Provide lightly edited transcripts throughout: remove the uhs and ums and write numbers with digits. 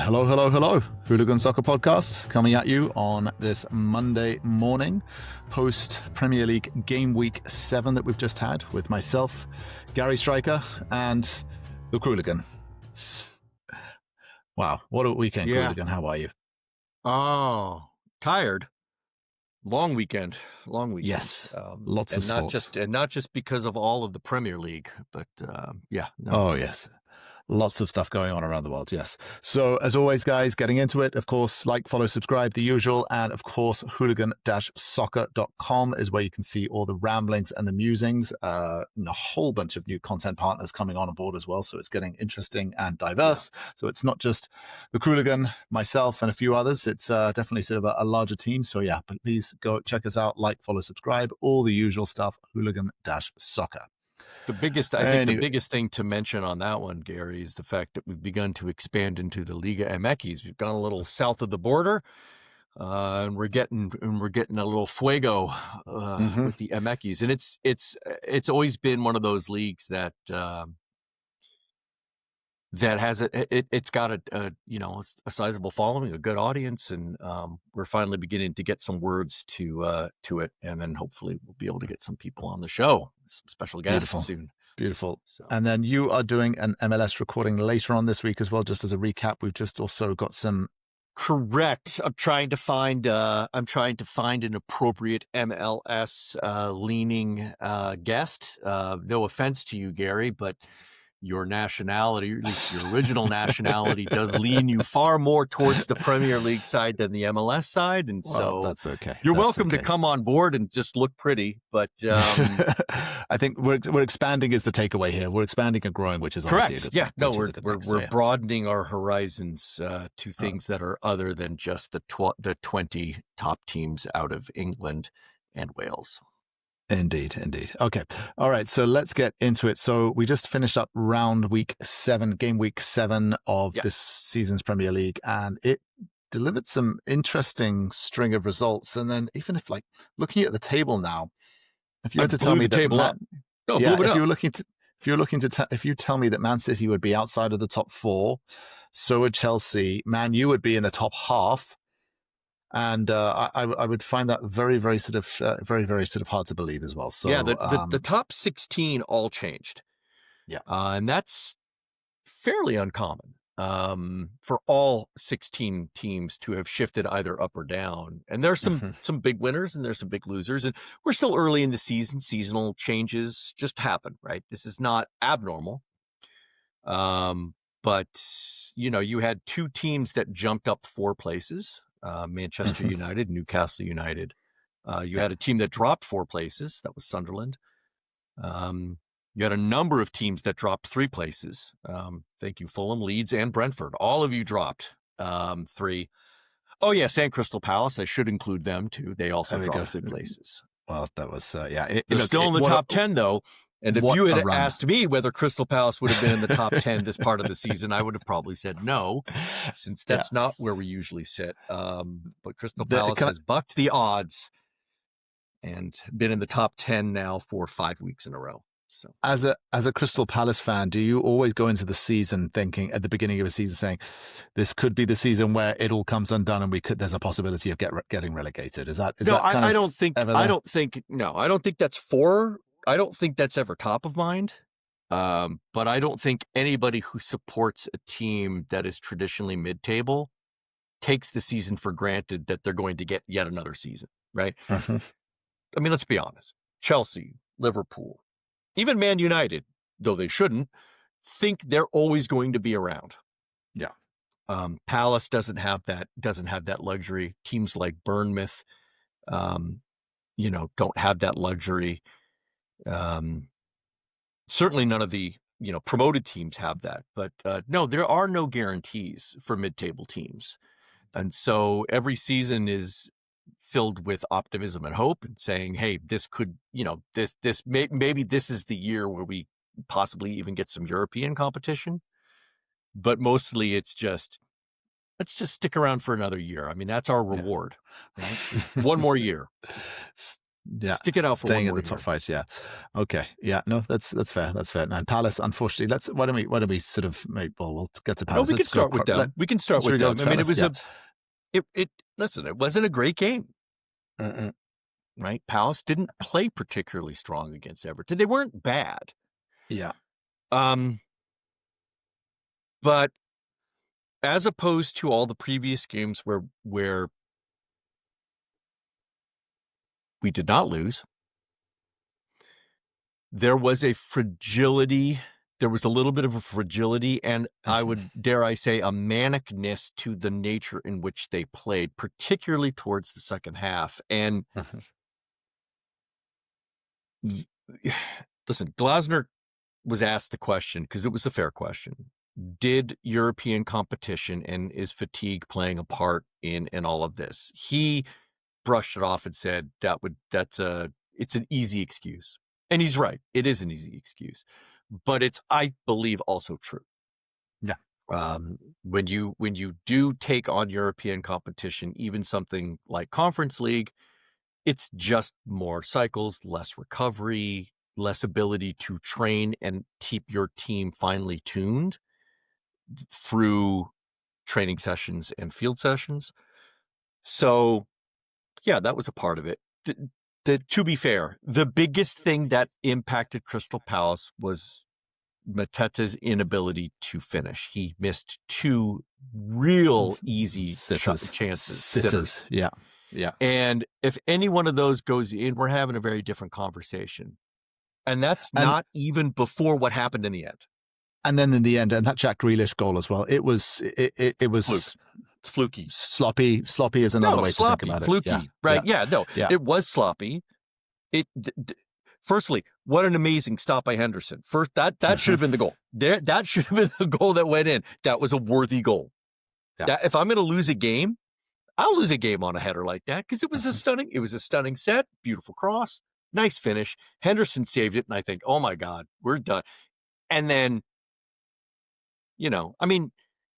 Hello, hello, hello. Hooligan Soccer Podcast coming at you on this Monday morning, post Premier League Game Week 7 that we've just had with myself, Gary Striker, and the Qooligan. Wow, what a weekend, Qooligan. How are you? Oh, tired. Long weekend. Yes, lots of sports. Not just because of all of the Premier League, but Oh, yes. Lots of stuff going on around the world, yes. So, as always, guys, getting into it, of course, like, follow, subscribe, the usual. And, of course, hooligan-soccer.com is where you can see all the ramblings and the musings. And a whole bunch of new content partners coming on board as well. So, it's getting interesting and diverse. Yeah. So, it's not just the Qooligan, myself, and a few others. It's definitely sort of a larger team. So, yeah, but please go check us out, like, follow, subscribe, all the usual stuff, hooligan-soccer. The biggest thing to mention on that one, Gary, is the fact that we've begun to expand into the Liga MX. We've gone a little south of the border, and we're getting a little fuego with the MX. And it's always been one of those leagues that has it's got a sizable following, a good audience, and we're finally beginning to get some words to it, and then hopefully we'll be able to get some people on the show, some special guests soon. Beautiful. So. And then you are doing an MLS recording later on this week as well. Just as a recap, we've just also got some. Correct. I'm trying to find an appropriate MLS leaning guest. No offense to you, Gary, but your nationality, or at least your original nationality, does lean you far more towards the Premier League side than the MLS side. And so that's okay. You're welcome to come on board and just look pretty. But I think we're expanding is the takeaway here. We're expanding and growing, which is correct. We're broadening our horizons to things that are other than just the 20 top teams out of England and Wales. Indeed. Okay. All right. So let's get into it. So we just finished up game week 7 of this season's Premier League, and it delivered some interesting string of results. And then even if looking at the table now, if you were to tell me that if you tell me that Man City would be outside of the top 4, so would Chelsea. Man U would be in the top half. And I would find that very, very sort of hard to believe as well. So the top 16 all changed. Yeah, and that's fairly uncommon for all 16 teams to have shifted either up or down. And there's some big winners and there's some big losers. And we're still early in the season. Seasonal changes just happen, right? This is not abnormal. But you had 2 teams that jumped up 4 places. Manchester United, Newcastle United. You had a team that dropped 4 places. That was Sunderland. You had a number of teams that dropped 3 places. Thank you, Fulham, Leeds, and Brentford. All of you dropped 3. Oh, yes, and Crystal Palace. I should include them, too. They also dropped 3 places. Well, that was, They're still in the top 10, though. And if you had asked me whether Crystal Palace would have been in the top 10 this part of the season, I would have probably said no, since that's not where we usually sit. But Crystal Palace has bucked the odds and been in the top 10 now for 5 weeks in a row. So, as a Crystal Palace fan, do you always go into the season thinking at the beginning of a season saying, this could be the season where it all comes undone and there's a possibility of getting relegated? I don't think that's ever top of mind. But I don't think anybody who supports a team that is traditionally mid-table takes the season for granted that they're going to get yet another season, right? I mean, let's be honest. Chelsea, Liverpool, even Man United, though they shouldn't, think they're always going to be around. Yeah. Palace doesn't have that luxury. Teams like Bournemouth, don't have that luxury. Certainly none of the promoted teams have that, but no, there are no guarantees for mid-table teams, and so every season is filled with optimism and hope, and saying, "Hey, this could, maybe this is the year where we possibly even get some European competition." But mostly, it's just let's just stick around for another year. I mean, that's our reward, right? One more year. Yeah, stick it out for one staying at more the top year. fight. Yeah, okay, yeah, no, that's fair. That's fair. And Palace, unfortunately, why don't we sort of make? Well, we'll get to No, Palace. we can Let's go. start with them. We can start Should with we go them. to I mean, it Palace? was Yeah. listen, it wasn't a great game, Mm-mm. right? Palace didn't play particularly strong against Everton. They weren't bad. Yeah. But as opposed to all the previous games where we did not lose, there was a fragility. There was a little bit of a fragility, and I would dare I say a manicness to the nature in which they played, particularly towards the second half. And listen, Glasner was asked the question, because it was a fair question. Did European competition and is fatigue playing a part in all of this? He brushed it off and said it's an easy excuse. And he's right. It is an easy excuse. But it's, I believe, also true. Yeah. When you do take on European competition, even something like Conference League, it's just more cycles, less recovery, less ability to train and keep your team finely tuned through training sessions and field sessions. So, yeah, that was a part of it. To be fair, the biggest thing that impacted Crystal Palace was Mateta's inability to finish. He missed two real easy chances. Sitters. Yeah. Yeah. And if any one of those goes in, we're having a very different conversation. And that's not even before what happened in the end. And then in the end, and that Jack Grealish goal as well, it was It's fluky. Sloppy is another way to think about it. Fluky, yeah. right? Yeah, no, it was sloppy. Firstly, what an amazing stop by Henderson. First, that should have been the goal. That should have been the goal that went in. That was a worthy goal. Yeah. If I'm going to lose a game, I'll lose a game on a header like that, because it was a stunning set, beautiful cross, nice finish. Henderson saved it, and I think, oh my God, we're done. And then, I mean,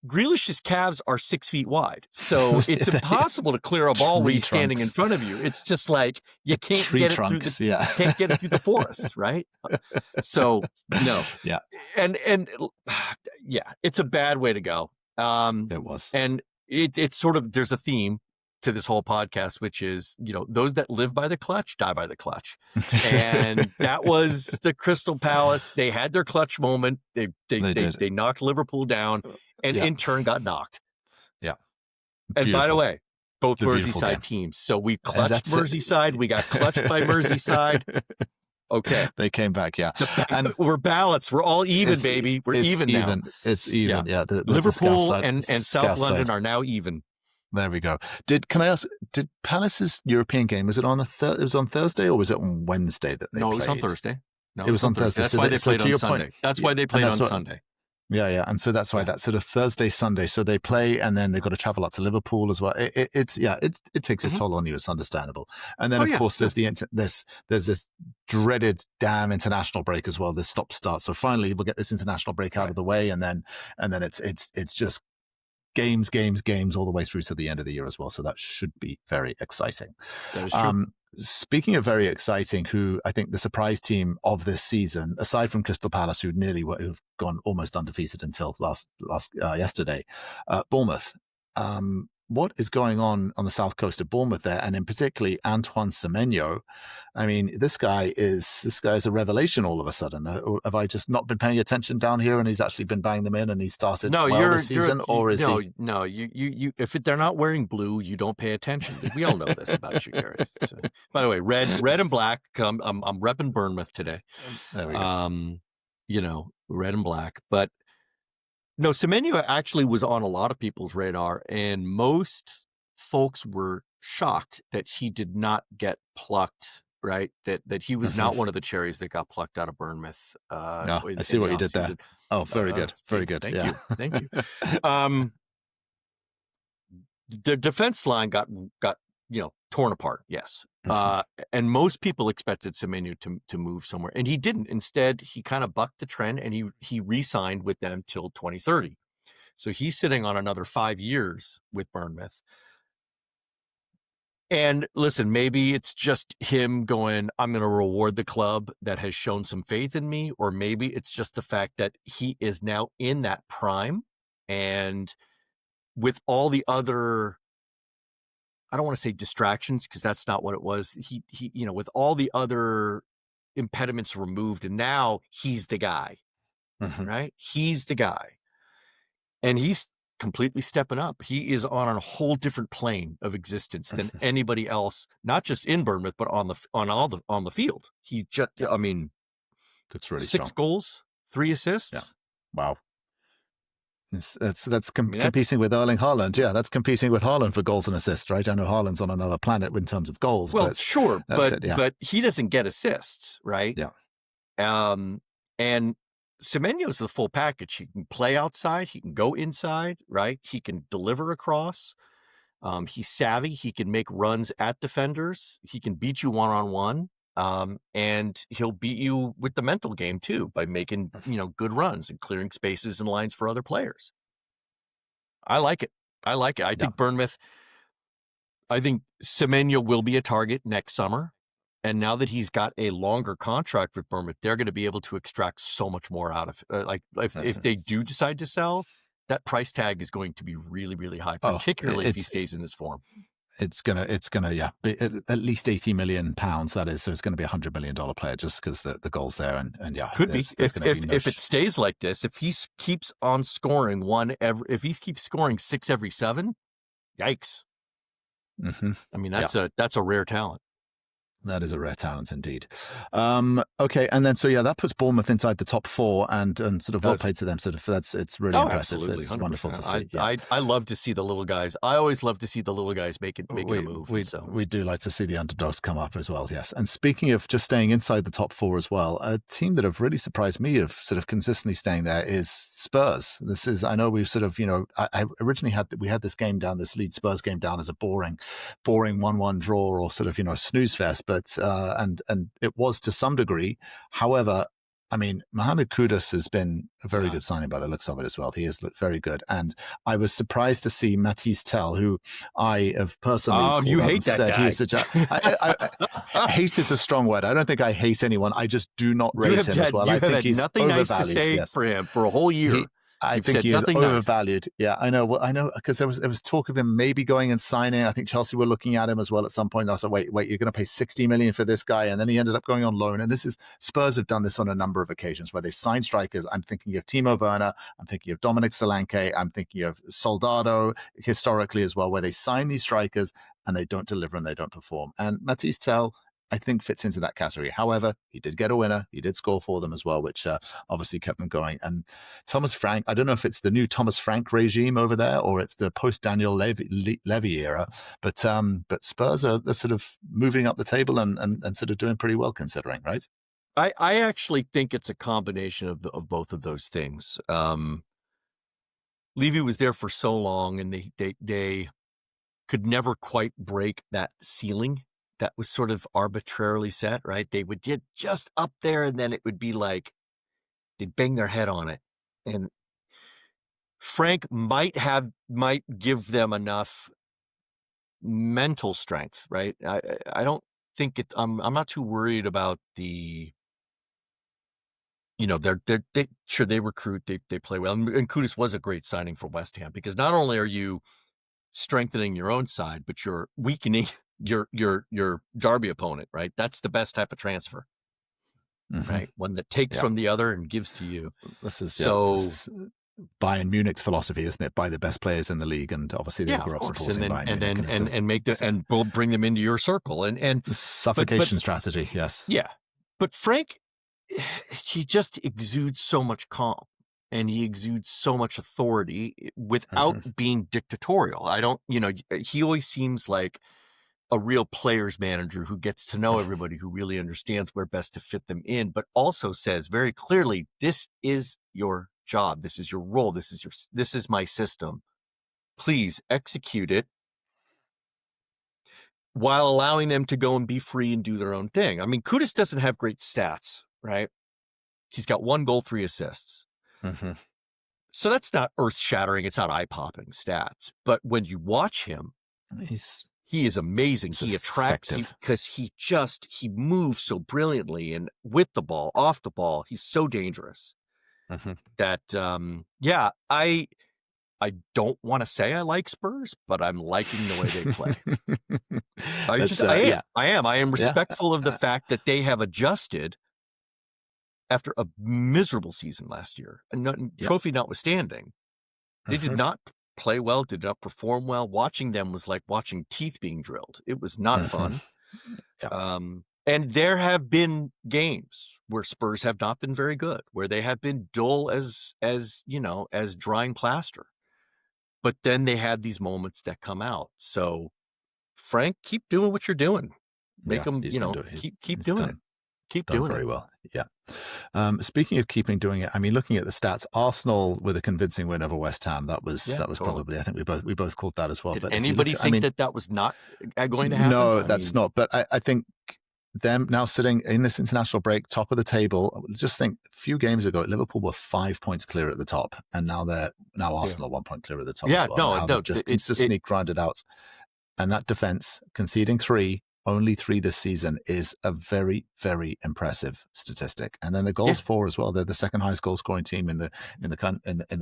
Grealish's calves are 6 feet wide, so it's impossible to clear a ball when he's standing in front of you. It's just like you can't get it through the forest, right? So no, yeah, and yeah, it's a bad way to go. It was, and it's sort of, there's a theme to this whole podcast, which is, those that live by the clutch die by the clutch. And that was the Crystal Palace. They had their clutch moment. They knocked Liverpool down, and in turn got knocked. Yeah. And by the way, both Merseyside teams. So we clutched Merseyside. We got clutched by Merseyside. Okay. They came back, yeah. And we're balanced. We're all even, baby. We're even now. It's even, yeah. The Liverpool and South London are now even. There we go. Can I ask, did Palace's European game, was it on it was on Thursday, or was it on Wednesday that they played? No, it was on Thursday. No, it was on Thursday. That's why they played on Sunday. That's why they played on Sunday. Yeah. And so that's why that sort of Thursday, Sunday. So they play, and then they've got to travel up to Liverpool as well. It takes its toll on you. It's understandable. And then, of course, there's this dreaded damn international break as well. This stop start. So finally, we'll get this international break out of the way, and then it's just games all the way through to the end of the year as well. So that should be very exciting. That is true. Speaking of very exciting, who I think the surprise team of this season, aside from Crystal Palace, who've gone almost undefeated until yesterday, Bournemouth. What is going on the south coast of Bournemouth there, and in particularly Antoine Semenyo? I mean, this guy is a revelation all of a sudden. Have I just not been paying attention down here, and he's actually been banging them in, and he started this season, or is he? No, you. If they're not wearing blue, you don't pay attention. We all know this about you, Gary. So, by the way, red and black. I'm repping Bournemouth today. There we go. Red and black, but. No, Semenyo actually was on a lot of people's radar, and most folks were shocked that he did not get plucked, right? That he was not one of the cherries that got plucked out of Bournemouth. I see what you did there. Oh, very good. Very good. Thank you. The defense line got torn apart, yes. And most people expected Semenyo to move somewhere, and he didn't. Instead, he kind of bucked the trend, and he re-signed with them till 2030. So he's sitting on another 5 years with Bournemouth. And listen, maybe it's just him going, I'm going to reward the club that has shown some faith in me, or maybe it's just the fact that he is now in that prime, and with all the other, I don't want to say distractions, because that's not what it was. He, with all the other impediments removed, and now he's the guy, right? He's the guy. And he's completely stepping up. He is on a whole different plane of existence than anybody else, not just in Bournemouth, but on the field. He just, I mean, that's really 6 goals, 3 assists. Yeah. Wow. That's competing with Erling Haaland. Yeah, that's competing with Haaland for goals and assists, right? I know Haaland's on another planet in terms of goals. Well, but sure, but he doesn't get assists, right? Yeah. And Semenyo's the full package. He can play outside. He can go inside, right? He can deliver across. He's savvy. He can make runs at defenders. He can beat you one-on-one. And he'll beat you with the mental game too, by making, good runs and clearing spaces and lines for other players. I like it. I think Bournemouth, I think Semenyo will be a target next summer. And now that he's got a longer contract with Bournemouth, they're going to be able to extract so much more out of it. If they do decide to sell, that price tag is going to be really, really high, particularly if he stays in this form. It's gonna be at least £80 million. That is, so it's going to be $100 million player just because the goals there, and could be if it stays like this. If he keeps on scoring if he keeps scoring 6 every 7, yikes! I mean, that's a rare talent. That is a rare talent indeed. Okay, and then that puts Bournemouth inside the top 4, and sort of well played to them. Sort of it's really impressive. Absolutely, it's wonderful to see. I love to see the little guys. I always love to see the little guys making a move. We do like to see the underdogs come up as well. Yes, and speaking of just staying inside the top 4 as well, a team that have really surprised me of sort of consistently staying there is Spurs. I know we've sort of I originally had this game down, this Leeds Spurs game down, as a boring 1-1 draw, or sort of a snooze fest. But and it was to some degree. However, I mean, Mohamed Kudus has been a very good signing by the looks of it as well. He has looked very good, and I was surprised to see Matisse Tell, who I have personally you hate that guy. He is such hate is a strong word. I don't think I hate anyone. I just do not rate him as well. I think he's nothing overvalued. Nice to say for him for a whole year. I think he is overvalued. Nice. Yeah, I know. Well, I know, because there was talk of him maybe going and signing. I think Chelsea were looking at him as well at some point. I said, wait, you're going to pay $60 million for this guy, and then he ended up going on loan. And Spurs have done this on a number of occasions where they've signed strikers. I'm thinking of Timo Werner. I'm thinking of Dominic Solanke. I'm thinking of Soldado historically as well, where they sign these strikers and they don't deliver and they don't perform. And Matisse Tell, I think, fits into that category. However, he did get a winner. He did score for them as well, which obviously kept them going. And Thomas Frank, I don't know if it's the new Thomas Frank regime over there or it's the post-Daniel Levy era, but Spurs are sort of moving up the table and sort of doing pretty well considering, right? I actually think it's a combination of both of those things. Levy was there for so long, and they could never quite break that ceiling that was sort of arbitrarily set, right? They would get just up there, and then it would be like they'd bang their head on it. And Frank might give them enough mental strength, right? I don't think I'm not too worried about the, they recruit, they play well. And Kudus was a great signing for West Ham, because not only are you strengthening your own side, but you're weakening your Derby opponent, right? That's the best type of transfer, right? One that takes from the other and gives to you. This is Bayern Munich's philosophy, isn't it? Buy the best players in the league, and obviously they grew up supporting Bayern Munich, and bring them into your circle, and suffocation strategy. Yes, yeah. But Frank, he just exudes so much calm, and he exudes so much authority without being dictatorial. He always seems like a real player's manager who gets to know everybody, who really understands where best to fit them in, but also says very clearly, this is your job. This is your role. This is my system. Please execute it, while allowing them to go and be free and do their own thing. I mean, Kudus doesn't have great stats, right? He's got 1 goal, 3 assists. So that's not earth-shattering. It's not eye-popping stats. But when you watch him, he is amazing. He attracts you because he moves so brilliantly and with the ball, off the ball. He's so dangerous that, I don't want to say I like Spurs, but I'm liking the way they play. I am respectful of the fact that they have adjusted after a miserable season last year, and trophy notwithstanding. They did not play well, did not perform well. Watching them was like watching teeth being drilled. It was not fun. And there have been games where Spurs have not been very good, where they have been dull as drying plaster. But then they have these moments that come out. So, Frank, keep doing what you're doing. Make them, keep doing it. Keep doing very well. Yeah. Speaking of doing it, I mean, looking at the stats, Arsenal with a convincing win over West Ham. That was probably. I think we both called that as well. Did but anybody think that was not going to happen? No, that's not. But I think them now sitting in this international break, top of the table. Just think, a few games ago, Liverpool were 5 points clear at the top, and now Arsenal 1 point clear at the top. Yeah, as well. no, just consistently grinded out, and that defense conceding only 3 this season is a very, very impressive statistic. And then the goals for as well. They're the second highest goal scoring team in the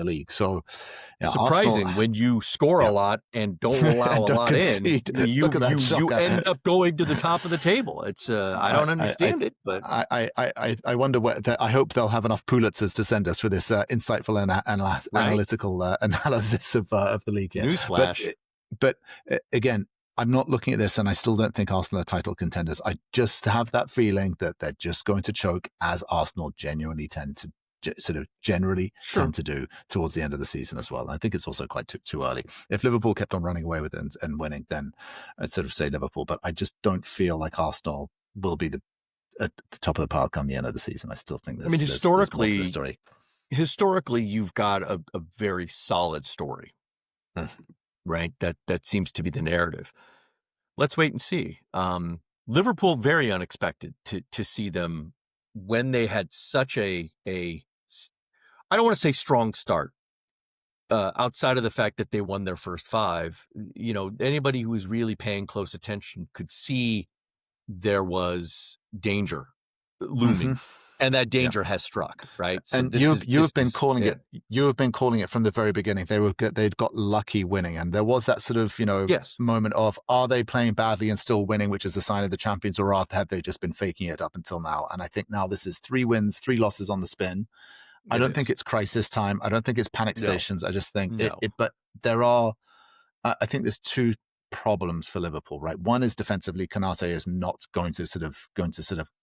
league. So surprising Arsenal, when you score a lot and don't allow a lot concede. In. You end up going to the top of the table. It's I don't understand it, but I wonder I hope they'll have enough Pulitzers to send us for this insightful and analytical analysis of the league here. Newsflash. But again, I'm not looking at this, and I still don't think Arsenal are title contenders. I just have that feeling that they're just going to choke, as Arsenal genuinely tend to tend to do towards the end of the season as well. And I think it's also quite too early. If Liverpool kept on running away with it and winning, then I'd sort of say Liverpool. But I just don't feel like Arsenal will be at the top of the pile come the end of the season. I still think there's historically, there's more to the story. Historically, you've got a very solid story. Right? That seems to be the narrative. Let's wait and see. Liverpool, very unexpected to see them when they had such a I don't want to say strong start, outside of the fact that they won their first 5. Anybody who was really paying close attention could see there was danger looming. And that danger has struck, right? So and you've been calling it. You have been calling it from the very beginning. They'd got lucky winning, and there was that sort of moment of, are they playing badly and still winning, which is the sign of the champions, or have they just been faking it up until now? And I think now this is 3 wins, 3 losses on the spin. I don't think it's crisis time. I don't think it's panic stations. I just think but there are. I think there's 2 problems for Liverpool, right? One is defensively, Konate is not going to sort of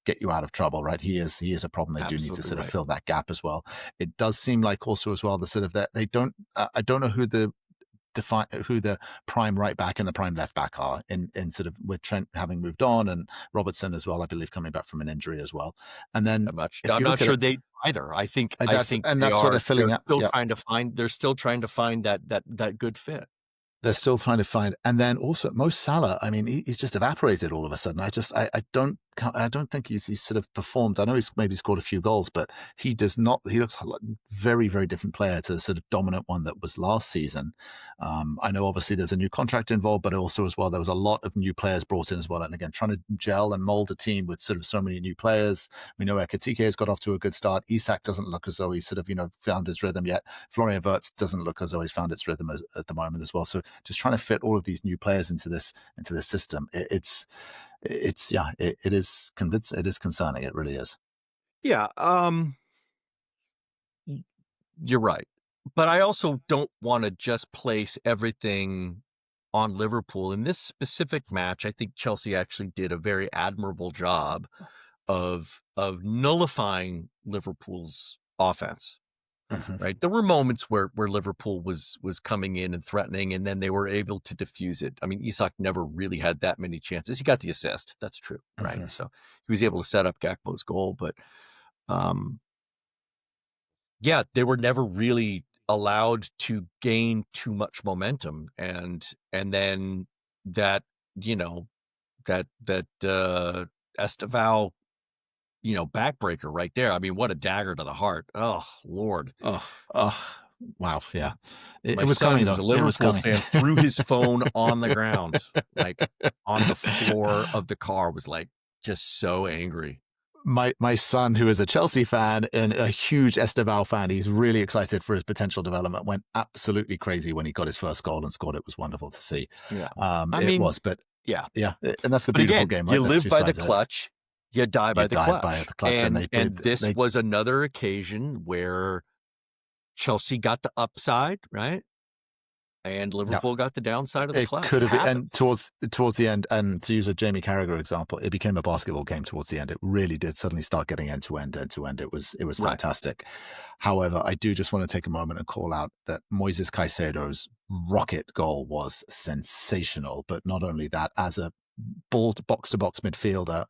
get you out of trouble, right? He is a problem. They do need to sort of fill that gap as well. It does seem like also as well the sort of that they don't. I don't know who the prime right back and the prime left back are in sort of, with Trent having moved on and Robertson as well, I believe, coming back from an injury as well. And then I'm not sure they either. I think that's what they're filling out. They're still trying to find that good fit. They're still trying to find, and then also Mo Salah. I mean, he's just evaporated all of a sudden. I don't think he's sort of performed. I know he's maybe scored a few goals, but he does not. He looks like a very, very different player to the sort of dominant one that was last season. I know obviously there's a new contract involved, but also as well there was a lot of new players brought in as well. And again, trying to gel and mold a team with sort of so many new players. We know Ekitike has got off to a good start. Isak doesn't look as though he's sort of found his rhythm yet. Florian Wirtz doesn't look as though he's found its rhythm at the moment as well. So just trying to fit all of these new players into this system, it is convincing. It is concerning. It really is. Yeah. You're right. But I also don't want to just place everything on Liverpool. In this specific match, I think Chelsea actually did a very admirable job of nullifying Liverpool's offense. Right. There were moments where Liverpool was coming in and threatening, and then they were able to diffuse it. I mean, Isak never really had that many chances. He got the assist. That's true. Right. So he was able to set up Gakpo's goal, but they were never really allowed to gain too much momentum. And then that Esteval, backbreaker right there. I mean, what a dagger to the heart. Oh, Lord. Wow. Yeah. My It was son, coming who's though. a It was Liverpool coming. fan, threw his phone on the ground, like on the floor of the car, was like just so angry. My son, who is a Chelsea fan and a huge Esteval fan, he's really excited for his potential development. Went absolutely crazy when he got his first goal and scored. It was wonderful to see. Yeah. It was, but yeah. And that's the But beautiful again, game, right? you There's live two by the sides of it. clutch, you die by You the die clutch. by the clutch, and this was another occasion where Chelsea got the upside, right? And Liverpool got the downside of the clutch. It could have, and towards the end, and to use a Jamie Carragher example, it became a basketball game towards the end. It really did suddenly start getting end to end. It was fantastic. Right. However, I do just want to take a moment and call out that Moises Caicedo's rocket goal was sensational. But not only that, as a box to box midfielder,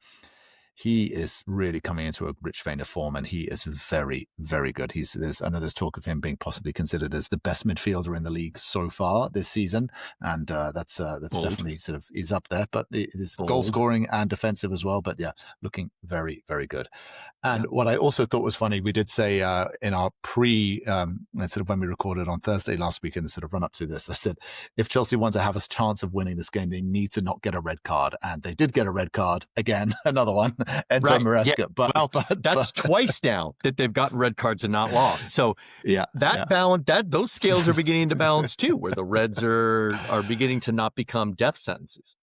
he is really coming into a rich vein of form, and he is very, very good. I know there's talk of him being possibly considered as the best midfielder in the league so far this season, and that's definitely sort of is up there. But it is goal scoring and defensive as well. But yeah, looking very, very good. And what I also thought was funny, we did say in our sort of when we recorded on Thursday last week in the sort of run up to this, I said if Chelsea want to have a chance of winning this game, they need to not get a red card, and they did get a red card again, another one. Enzo Maresca. Yeah. But that's twice now that they've gotten red cards and not lost. So those scales are beginning to balance too, where the reds are beginning to not become death sentences.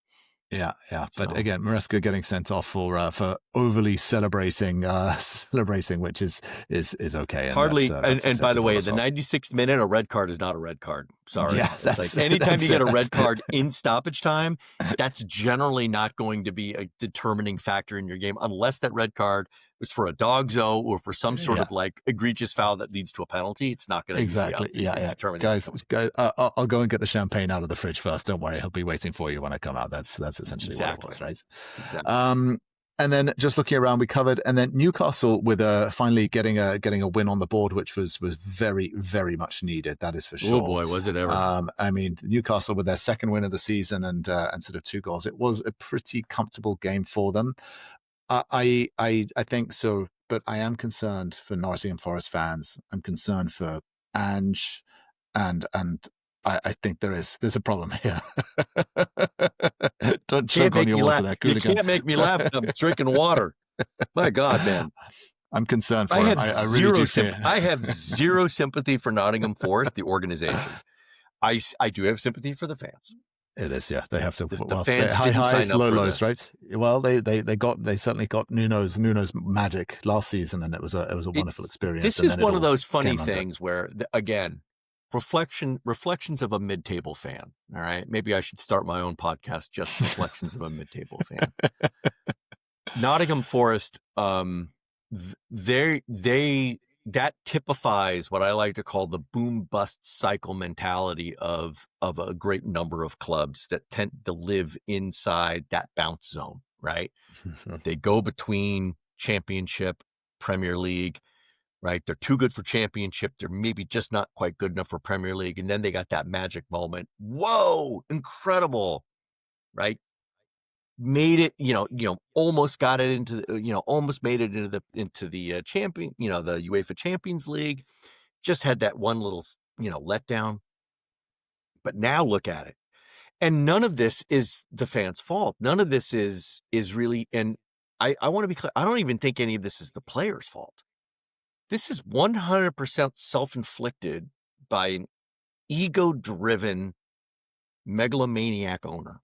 Yeah. But again, Maresca getting sent off for overly celebrating, which is okay. And hardly. And by the way, the 96th minute, a red card is not a red card. Sorry. Yeah, it's like anytime you get a red card in stoppage time, that's generally not going to be a determining factor in your game, unless that red card was for a dog's-o or for some sort of like egregious foul that leads to a penalty. It's not going to exactly. Guys, I'll go and get the champagne out of the fridge first. Don't worry, he'll be waiting for you when I come out. That's essentially what it was, right? Exactly. And then just looking around, we covered, and then Newcastle with finally getting a win on the board, which was very, very much needed. That is for sure. Oh boy, was it ever! I mean, Newcastle with their second win of the season and sort of 2 goals. It was a pretty comfortable game for them. I think so, but I am concerned for Nottingham Forest fans. I'm concerned for Ange, and I think there's a problem here. Don't choke on your water there, Qooligan. You can't make me laugh. I'm drinking water. My God, man. I'm concerned for him. I really do. I have zero sympathy for Nottingham Forest, the organization. I do have sympathy for the fans. It is, yeah. They have to. The fans high highs, low lows, this. Right? Well, they certainly got Nuno's magic last season, and it was a wonderful experience. This is one of those funny things where, again, reflections of a mid-table fan. All right, maybe I should start my own podcast, just reflections of a mid-table fan. Nottingham Forest, that typifies what I like to call the boom bust cycle mentality of a great number of clubs that tend to live inside that bounce zone, right? They go between Championship, Premier League, right? They're too good for Championship. They're maybe just not quite good enough for Premier League. And then they got that magic moment. Whoa, incredible, right? Made it, almost got it into, almost made it into the champion, the UEFA Champions League. Just had that one little, letdown. But now look at it, and none of this is the fans' fault. None of this is really, and I want to be clear. I don't even think any of this is the players' fault. This is 100% self-inflicted by an ego-driven megalomaniac owner.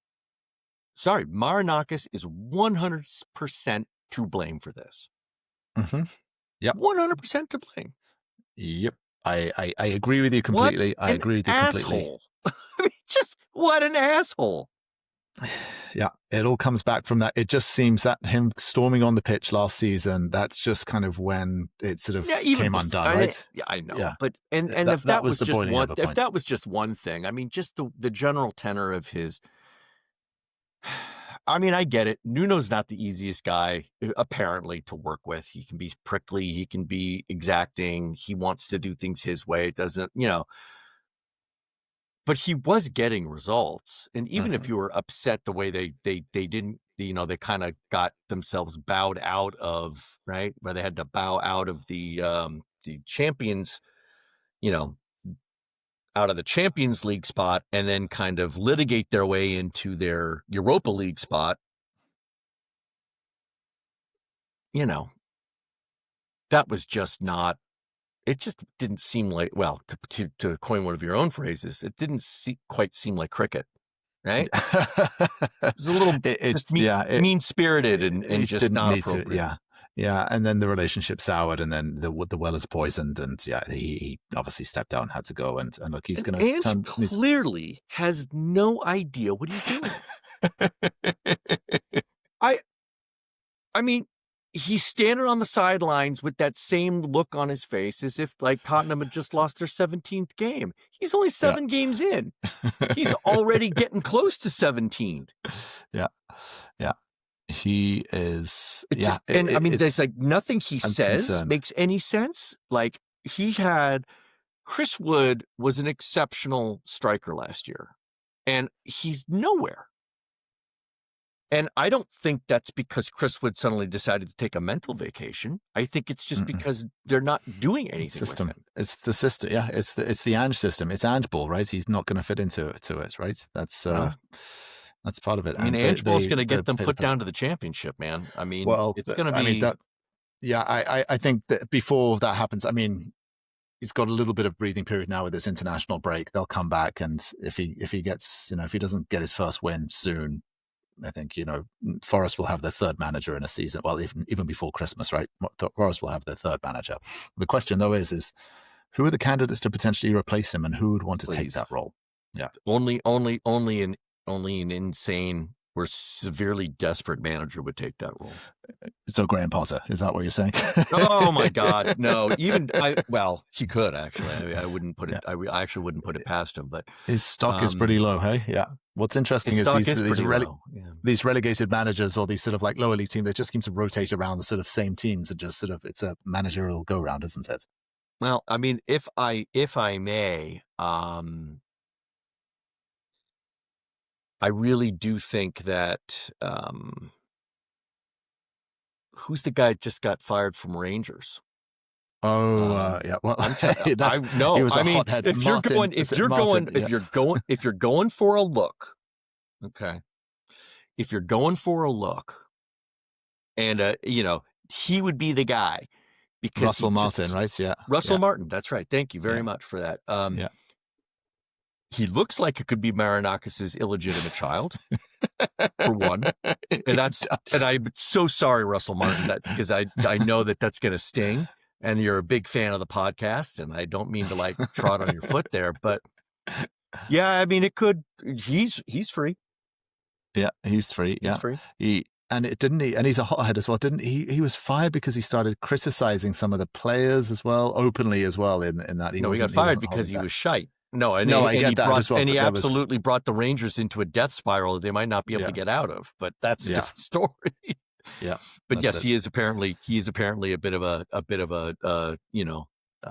Sorry, Marinakis is 100% to blame for this. Mm-hmm. Yep. 100% to blame. Yep. I agree with you completely. I agree with you completely. I mean, just what an asshole. Yeah, it all comes back from that. It just seems that him storming on the pitch last season, that's just kind of when it sort of came undone, right? Yeah, I know. Yeah. But and if that was just one, if that was just one thing, I mean, just the general tenor of his. I mean, I get it. Nuno's not the easiest guy, apparently, to work with. He can be prickly. He can be exacting. He wants to do things his way. It doesn't, But he was getting results. And even if you were upset the way they didn't, they kind of got themselves bowed out of, right? Where they had to bow out of the champions, out of the Champions League spot and then kind of litigate their way into their Europa League spot, that was just not, it just didn't seem like, well, to coin one of your own phrases, it didn't quite seem like cricket, right? It was a little mean-spirited and just not appropriate. Yeah, and then the relationship soured, and then the well is poisoned, and he obviously stepped out and had to go. And look, he's going to turn. Clearly has no idea what he's doing. I mean, he's standing on the sidelines with that same look on his face as if like Tottenham had just lost their 17th game. He's only 7 games in. He's already getting close to 17. Yeah. He is. There's like nothing he says makes any sense. Like Chris Wood was an exceptional striker last year, and he's nowhere. And I don't think that's because Chris Wood suddenly decided to take a mental vacation. I think it's just because they're not doing anything with him. It's the system. Yeah, it's the Ange system. It's Ange ball, right? He's not going to fit into it, right? That's part of it. I mean, Ange ball's going to get them put down to the championship, man. I mean, it's going to be. I think that before that happens, I mean, he's got a little bit of breathing period now with this international break. They'll come back, and if he gets, if he doesn't get his first win soon, I think, Forest will have their third manager in a season. Well, even before Christmas, right? Forest will have their third manager. The question, though, is who are the candidates to potentially replace him, and who would want to take that role? Yeah, only an insane or severely desperate manager would take that role. So Graham Potter, is that what you're saying? Oh my God, no! He could actually. I wouldn't put it. I actually wouldn't put it past him. But his stock is pretty low. Hey, yeah. What's interesting is these relegated managers or these sort of like lower league teams, they just seem to rotate around the sort of same teams and just sort of, it's a managerial go round, isn't it? Well, I mean, if I may, I really do think that who's the guy that just got fired from Rangers? Yeah. Well, he was a hothead. If you're going for a look, okay. If you're going for a look, and he would be the guy because Russell Martin, right? Yeah, Russell Martin. That's right. Thank you very much for that. He looks like it could be Marinakis' illegitimate child, for one, and I'm so sorry, Russell Martin, because I know that's going to sting, and you're a big fan of the podcast, and I don't mean to like trot on your foot there, but yeah, I mean it could. He's free. Yeah, he's free. He's free. And he's a hothead as well, didn't he? He was fired because he started criticizing some of the players as well, openly as well. In that, he got fired because he was shite. I get that as well. And he absolutely brought the Rangers into a death spiral that they might not be able to get out of. But that's a different story. Yeah, but yes, he is apparently a bit of a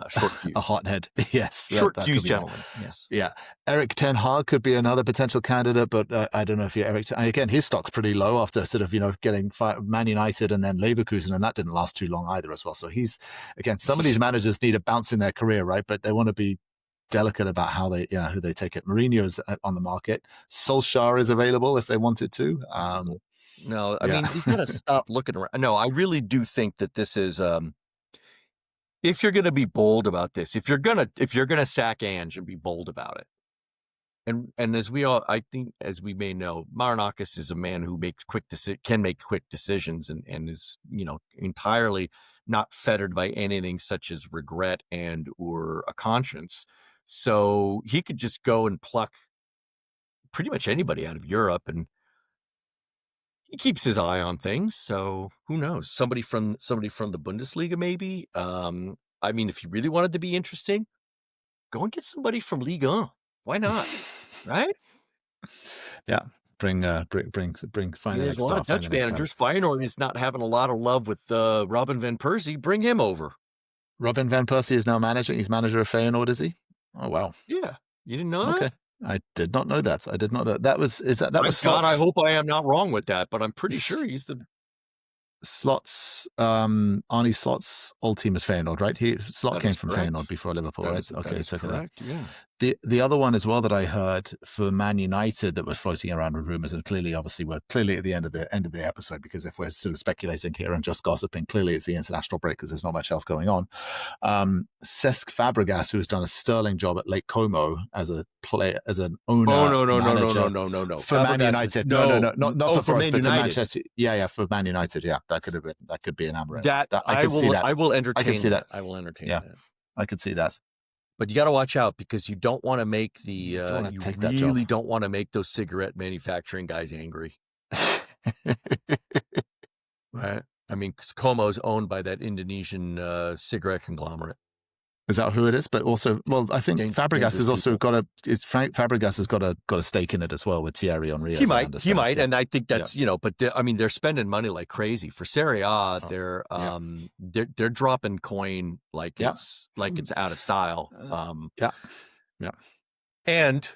short fuse, a hothead. Yes, short fuse gentleman. Yes, yeah. Erik ten Hag could be another potential candidate, but I don't know if you're Erik. And again, his stock's pretty low after sort of getting Man United and then Leverkusen, and that didn't last too long either as well. So some of these managers need a bounce in their career, right? But they want to be delicate about who they take it. Mourinho's on the market. Solskjaer is available if they wanted to. No, I mean, you've got to stop looking around. No, I really do think that this is, if you're going to be bold about this, if you're going to sack Ange and be bold about it. And as we may know, Marinakis is a man who can make quick decisions and is, entirely not fettered by anything such as regret or a conscience. So he could just go and pluck pretty much anybody out of Europe, and he keeps his eye on things. So who knows? Somebody from the Bundesliga, maybe. I mean, if you really wanted to be interesting, go and get somebody from Ligue 1. Why not? Right? Yeah. Bring There's a lot of Dutch managers. Feyenoord is not having a lot of love with Robin van Persie. Bring him over. Robin van Persie is now manager. He's manager of Feyenoord, is he? Oh wow. Yeah. You didn't know that? Okay. I did not know that. I did not know that was God, I hope I am not wrong with that, but I'm pretty sure he's the Slot's Arne Slot's old team is Feyenoord, right? Slot came from Feyenoord before Liverpool, right? Okay, correct. Yeah. The other one as well that I heard for Man United that was floating around with rumours, and clearly, obviously, we're clearly at the end of the episode, because if we're sort of speculating here and just gossiping, clearly it's the international break because there's not much else going on. Cesc Fabregas, who's done a sterling job at Lake Como as an owner. Oh no for Fabregas Man United. No, not for Forest, but to Manchester. Yeah, for Man United. Yeah, that could be an amateur. I will entertain. I can see that. I will entertain that. I could see that. But you got to watch out, because you don't want to make you really don't want to make those cigarette manufacturing guys angry. Right? I mean, Como is owned by that Indonesian cigarette conglomerate. Is that who it is? But also, well, I think Fabregas has also got Fabregas has got a stake in it as well with Thierry Henry. He might, and I think that's but I mean, they're spending money like crazy for Serie A. They're dropping coin like it's out of style. And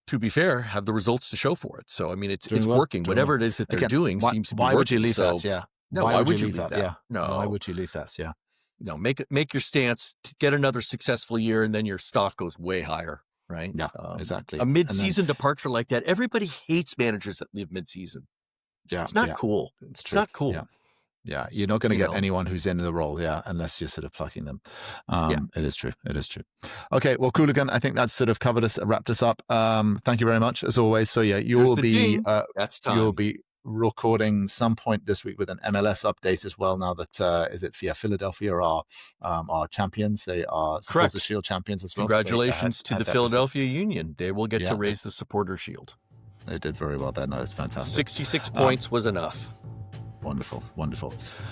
to be fair, have the results to show for it. So I mean, it's working. Whatever it is that they're doing seems to be working. Why would you leave that? Yeah. No, why would you leave that? Yeah. No. Why would you leave that? Yeah. No, make your stance to get another successful year, and then your stock goes way higher, right? Yeah, exactly. A mid-season departure like that, everybody hates managers that leave mid-season. Yeah, it's not cool. It's not cool. Yeah, you're not going to get anyone who's in the role, unless you're sort of plucking them. It is true. Okay, well, Qooligan, I think that's sort of wrapped us up. Thank you very much, as always. So you'll be recording some point this week with an MLS update as well. Now that is it Philadelphia are our champions. They are Supporter Shield champions as well. Congratulations to the Philadelphia Union. They will get to raise the Supporter Shield. They did very well there. No, it's fantastic. 66 points was enough. Wonderful.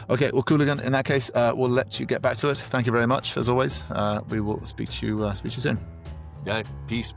Okay, well, Qooligan, in that case, we'll let you get back to it. Thank you very much, as always. We will speak to you soon. Yeah, peace.